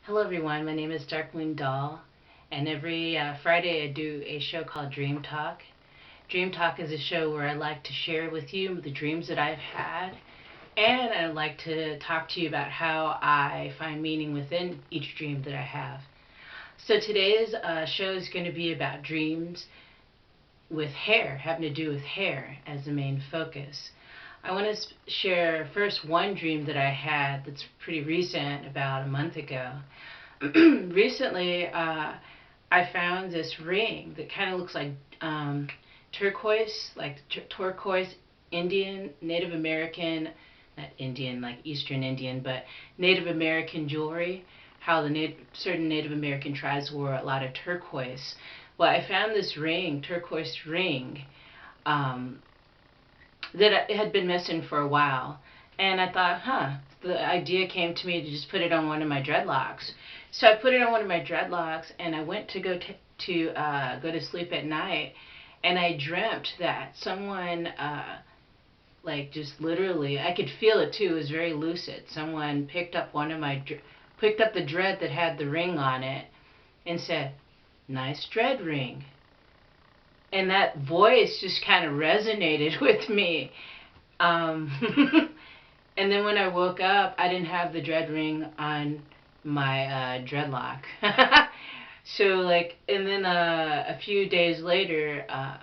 Hello everyone, my name is Darkmoondoll, and every Friday I do a show called Dream Talk. Dream Talk is a show where I like to share with you the dreams that I've had, and I like to talk to you about how I find meaning within each dream that I have. So today's show is going to be about dreams with hair, having to do with hair as the main focus. I want to share first one dream that I had that's pretty recent, about a month ago. Recently, I found this ring that kind of looks like turquoise, like turquoise Indian, Native American, not Indian like Eastern Indian, but Native American jewelry. How the certain Native American tribes wore a lot of turquoise. Well, I found this ring, turquoise ring, that had been missing for a while. And I thought, the idea came to me to just put it on one of my dreadlocks. So I put it on one of my dreadlocks, and I went to go to sleep at night, and I dreamt that someone, like just literally, I could feel it too. It was very lucid. Someone picked up picked up the dread that had the ring on it, and said, "Nice dread ring." And that voice just kind of resonated with me. And then when I woke up, I didn't have the dread ring on my dreadlock. So and then a few days later, I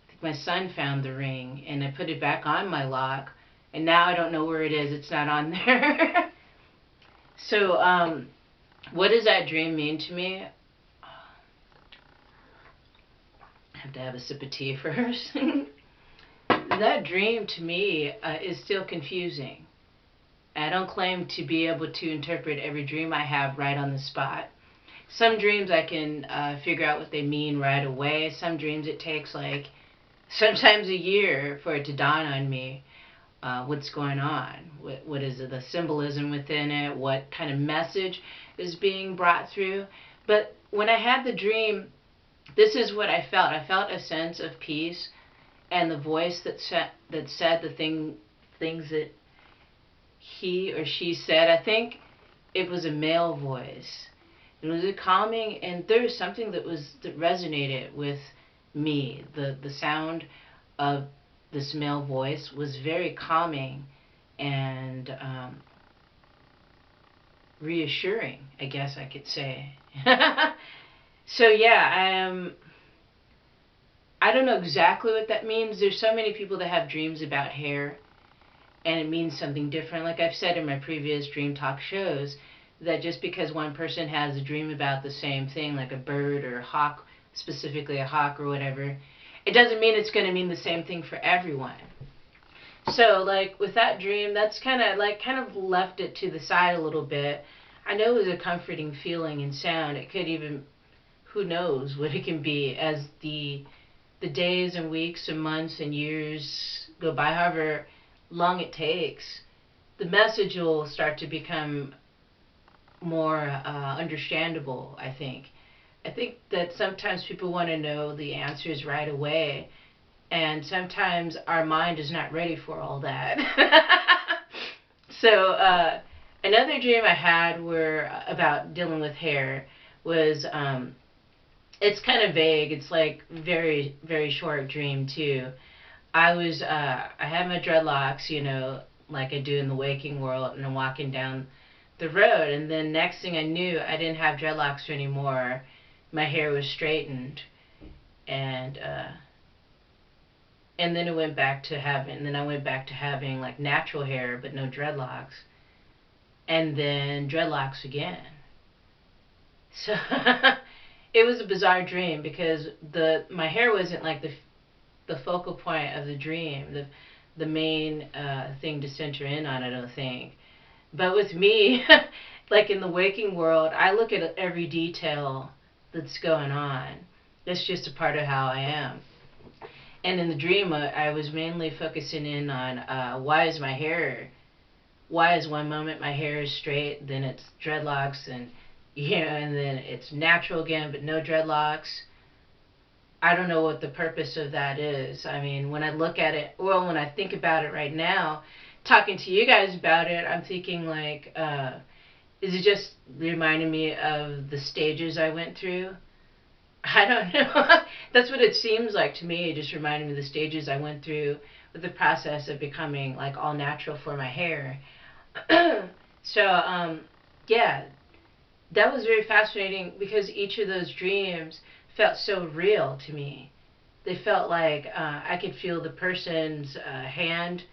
think my son found the ring, and I put it back on my lock, and now I don't know where it is. It's not on there. So, what does that dream mean to me? I have to have a sip of tea first. That dream to me is still confusing. I don't claim to be able to interpret every dream I have right on the spot. Some dreams I can figure out what they mean right away. Some dreams it takes sometimes a year for it to dawn on me what's going on. What is the symbolism within it? What kind of message is being brought through? But when I had the dream, this is what I felt. I felt a sense of peace, and the voice that said the things that he or she said. I think it was a male voice. It was a calming, and there was something that resonated with me. The sound of this male voice was very calming and reassuring, I guess I could say. So yeah, I don't know exactly what that means. There's so many people that have dreams about hair, and it means something different. Like I've said in my previous Dream Talk shows, that just because one person has a dream about the same thing, like a bird or a hawk, specifically a hawk or whatever, it doesn't mean it's going to mean the same thing for everyone. So with that dream, that's kind of left it to the side a little bit. I know it was a comforting feeling and sound. It could even, who knows what it can be as the days and weeks and months and years go by, however long it takes, the message will start to become more understandable, I think. I think that sometimes people want to know the answers right away, and sometimes our mind is not ready for all that. So another dream I had about dealing with hair was it's kind of vague. It's very, very short dream too. I had my dreadlocks, like I do in the waking world, and I'm walking down the road, and then next thing I knew, I didn't have dreadlocks anymore. My hair was straightened, and then I went back to having like natural hair but no dreadlocks, and then dreadlocks again. So it was a bizarre dream because my hair wasn't like the focal point of the dream, the main thing to center in on, I don't think. But with me, like in the waking world, I look at every detail that's going on. That's just a part of how I am. And in the dream, I was mainly focusing in on why is one moment my hair is straight, then it's dreadlocks, and and then it's natural again, but no dreadlocks. I don't know what the purpose of that is. I mean, when I look at it, well, when I think about it right now, talking to you guys about it, I'm thinking Is it just reminding me of the stages I went through? I don't know. That's what it seems like to me. It just reminded me of the stages I went through with the process of becoming like all natural for my hair. So, yeah, that was very fascinating because each of those dreams felt so real to me. They felt like I could feel the person's hand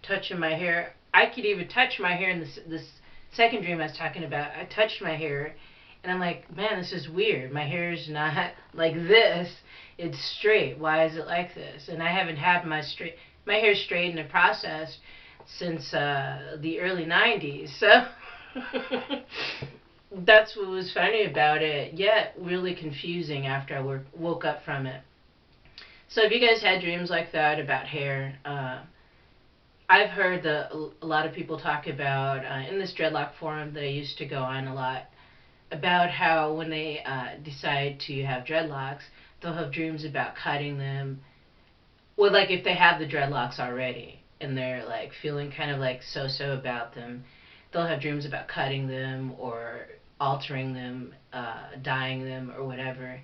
touching my hair. I could even touch my hair in this second dream I was talking about. I touched my hair, and I'm like, man, this is weird. My hair is not like this. It's straight. Why is it like this? And I haven't had my hair straightened and processed since the early 90s. So that's what was funny about it, yet really confusing after I woke up from it. So if you guys had dreams like that about hair, I've heard a lot of people talk about, in this Dreadlock forum that I used to go on a lot, about how when they decide to have dreadlocks, they'll have dreams about cutting them. Well, like if they have the dreadlocks already and they're like feeling kind of like so-so about them, they'll have dreams about cutting them or altering them, dyeing them or whatever.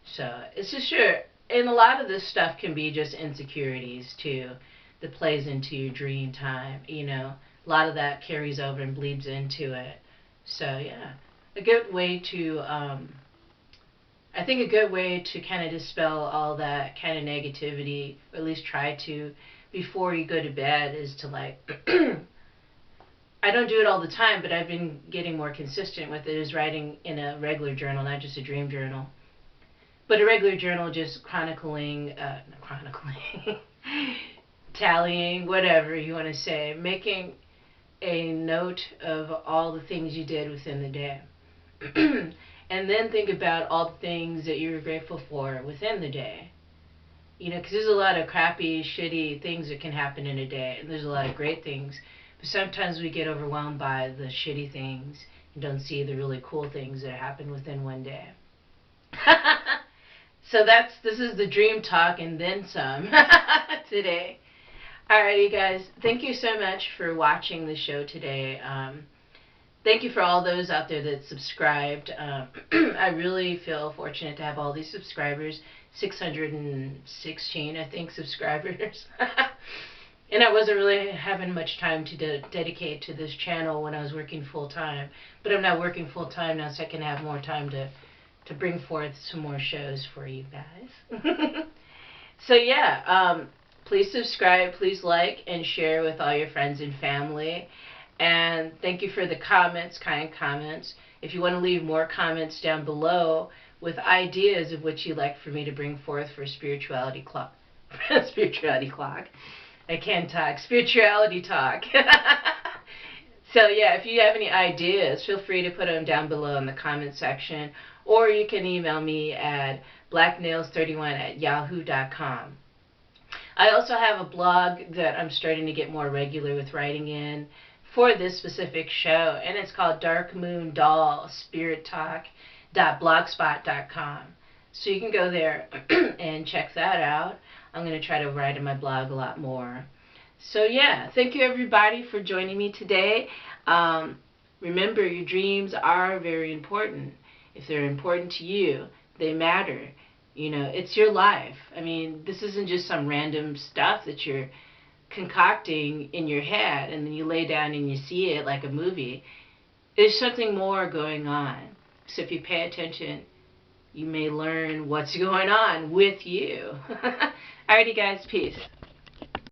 So it's just sure. And a lot of this stuff can be just insecurities too that plays into your dream time. You know, a lot of that carries over and bleeds into it. So yeah, a good way to, I think a good way to kind of dispel all that kind of negativity, or at least try to, before you go to bed, is to like, I don't do it all the time, but I've been getting more consistent with it, is writing in a regular journal, not just a dream journal. But a regular journal, just chronicling, tallying, whatever you want to say, making a note of all the things you did within the day. And then think about all the things that you were grateful for within the day. You know, because there's a lot of crappy, shitty things that can happen in a day, and there's a lot of great things. But sometimes we get overwhelmed by the shitty things and don't see the really cool things that happen within one day. So this is the dream talk and then some today. Alrighty guys, thank you so much for watching the show today. Thank you for all those out there that subscribed. I really feel fortunate to have all these subscribers, 616 I think subscribers. And I wasn't really having much time to dedicate to this channel when I was working full time. But I'm not working full time now, so I can have more time to bring forth some more shows for you guys. So yeah, please subscribe, please like and share with all your friends and family. And thank you for the comments, kind comments. If you want to leave more comments down below with ideas of what you'd like for me to bring forth for Spirituality Clock. Spirituality Clock. I can't talk. Spirituality Talk. So yeah, if you have any ideas, feel free to put them down below in the comment section. Or you can email me at blacknails31@yahoo.com. I also have a blog that I'm starting to get more regular with writing in for this specific show, and it's called darkmoondoll.blogspot.com. So you can go there and check that out. I'm going to try to write in my blog a lot more. So yeah, thank you everybody for joining me today. Remember, your dreams are very important. If they're important to you, they matter. You know, it's your life. I mean, this isn't just some random stuff that you're concocting in your head and then you lay down and you see it like a movie. There's something more going on. So if you pay attention, you may learn what's going on with you. Alrighty guys, peace.